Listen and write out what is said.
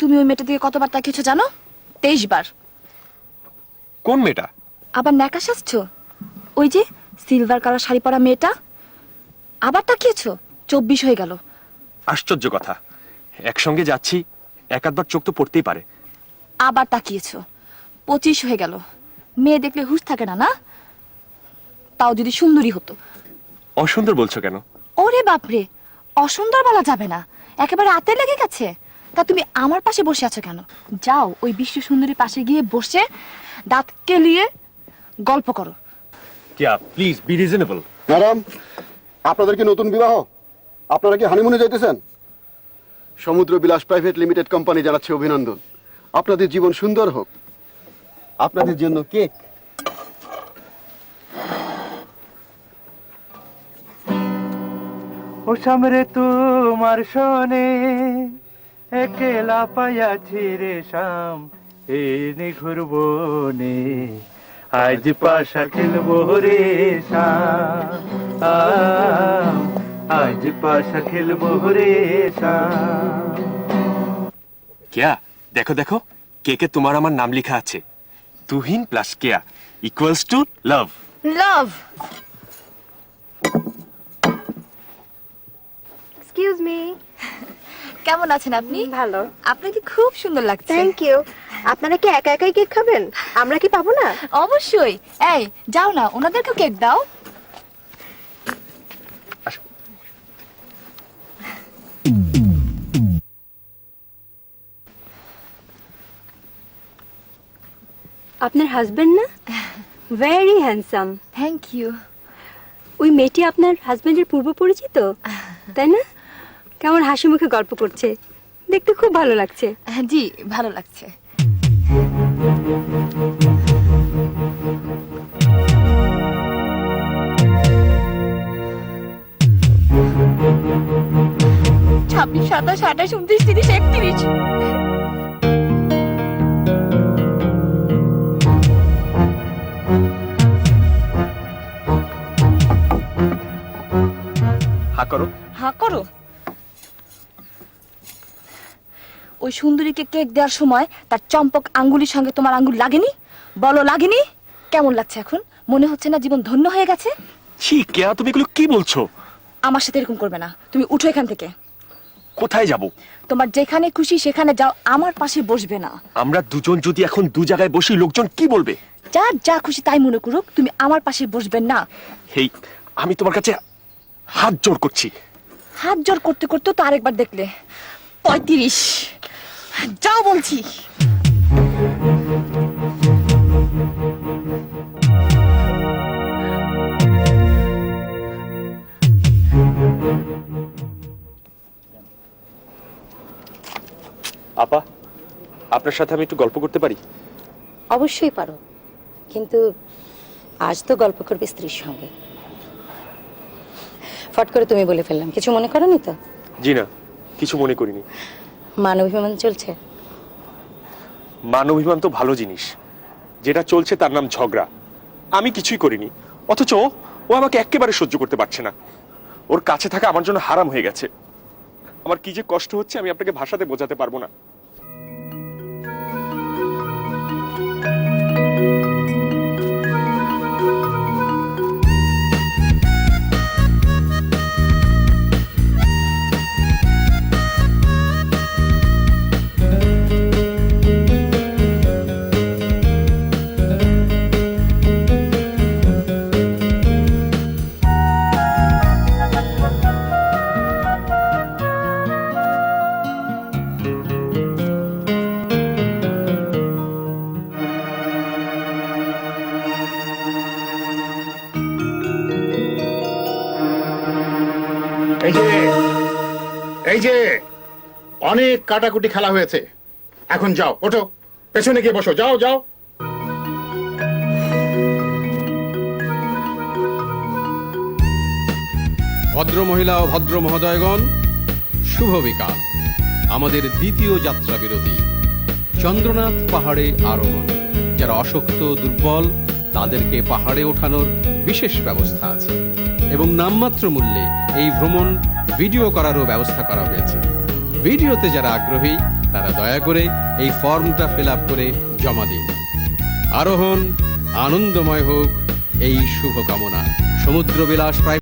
তুমি ওই মেয়েটা দিয়ে কতবার তাকিয়েছো জানো? 23 বার। কোন মেয়েটা? আবার ন্যাকা সাজছো? ওই যে সিলভার কালার শাড়ি পরা মেয়েটা। আবার তাকিয়েছো? 24 হয়ে গেল। আশ্চর্য কথা, একসঙ্গে যাচ্ছি, এক আধবার চোখ তো পড়তেই পারে। আবার তাকিয়েছো? 25 হয়ে গেল। মেয়ে দেখলে হুঁশ থাকে না, না? তাও যদি সুন্দরী হতো। অসুন্দর বলছো কেন? ওরে বাপরে, অসুন্দর বলা যাবে না, একেবারে হাতে লেগে গেছে। তা তুমি আমার পাশে বসে আছো কেন? যাও ওই বিশ্ব সুন্দরীর পাশে গিয়ে বসে দাঁত কেলিয়ে গল্প করো। কেয়া, প্লিজ বি রিজনেবল। ম্যাডাম, আপনাদের কি নতুন বিবাহ? আপনারা কি হানিমুনে যাইতেছেন? সমুদ্র বিলাস প্রাইভেট লিমিটেড কোম্পানি জানাচ্ছে অভিনন্দন। আপনাদের জীবন সুন্দর হোক। আপনাদের জন্য কেক। ও সামরে তোমার শোনে একলা পায়াছি রে শাম এই নিঘুর বনে আজ পাশা খেলবো রে শাম আজ পাশা খেলবো রে শাম। কেয়া, দেখো দেখো, কেকে তোমার আমার নাম লেখা আছে। Tuhin plus Keya equals to love. Love. Excuse me. কেমন আছেন আপনি? ভালো। আপনাকে খুব সুন্দর লাগছে। Thank you. আপনারা কি একা একাই কেক খাবেন? আমরা কি পাবো না? অবশ্যই। এই যাও না, ওনাদেরকেও কেক দাও। আসো। আপনার হাজবেন্ড না? Very handsome. Thank you. ওই মেয়েটি আপনার হাজবেন্ডের পূর্ব পরিচিত, তাই না? কেমন হাসি মুখে গল্প করছে, দেখতে খুব ভালো লাগছে। জি, ভালো লাগছে। ছাব্বিশ, 27, 28, 29, 30, 31। হা করো। হ্যাঁ করো। ওই সুন্দরীকে কেক দেওয়ার সময় তার চম্পক আঙ্গুলির সঙ্গে তোমার আঙ্গুল লাগেনি? বলো লাগেনি? কেমন লাগছে এখন? মনে হচ্ছে না জীবন ধন্য হয়ে গেছে? ছি কেয়া, তুমি এগুলো কি বলছো? আমার সাথে এরকম করবে না। তুমি উঠো এখান থেকে। কোথায় যাব? তোমার যেখানে খুশি সেখানে যাও, আমার পাশে বসবে না। আমরা দুজন যদি এখন দু জায়গায় বসি, লোকজন কি বলবে? যার যা খুশি তাই মনে করুক, তুমি আমার পাশে বসবে না। হেই, আমি তোমার কাছে হাত জোড় করছি। হাত জোর করতে করতে তো আরেকবার দেখলে। 35। যাও বলছি। আপা, আপনার সাথে আমি একটু গল্প করতে পারি? অবশ্যই পারো, কিন্তু আজ তো গল্প করবে স্ত্রীর সঙ্গে। ফট করে তুমি বলে ফেললাম, কিছু মনে করোনি তো? জি না, কিছু মনে করিনি। মানবাভিমান চলছে? মানবাভিমান তো ভালো জিনিস, যেটা চলছে তার নাম ঝগড়া। আমি কিছুই করিনি, অথচ ও আমাকে একেবারে সহ্য করতে পারছে না। ওর কাছে থাকা আমার জন্য হারাম হয়ে গেছে। আমার কি যে কষ্ট হচ্ছে আমি আপনাকে ভাষাতে বোঝাতে পারবো না। এই যে অনেক কাটাকুটি খেলা হয়েছে, এখন যাও, ওঠো, পেছনে গিয়ে বসো, যাও যাও। ভদ্র মহিলা ও ভদ্র মহোদয়গণ, শুভ বিকাল। আমাদের দ্বিতীয় যাত্রা বিরতি, চন্দ্রনাথ পাহাড়ে আরোহণ। যারা অশক্ত দুর্বল তাদেরকে পাহাড়ে ওঠানোর বিশেষ ব্যবস্থা আছে এবং নামমাত্র মূল্যে এই ভ্রমণ ভিডিও করারও ব্যবস্থা করা হয়েছে। ভিডিওতে যারা আগ্রহী তারা দয়া করে এই ফর্মটা ফিল আপ করে জমা দিন। আরোহণ আনন্দময় হোক এই শুভকামনা। সমুদ্র বিলাস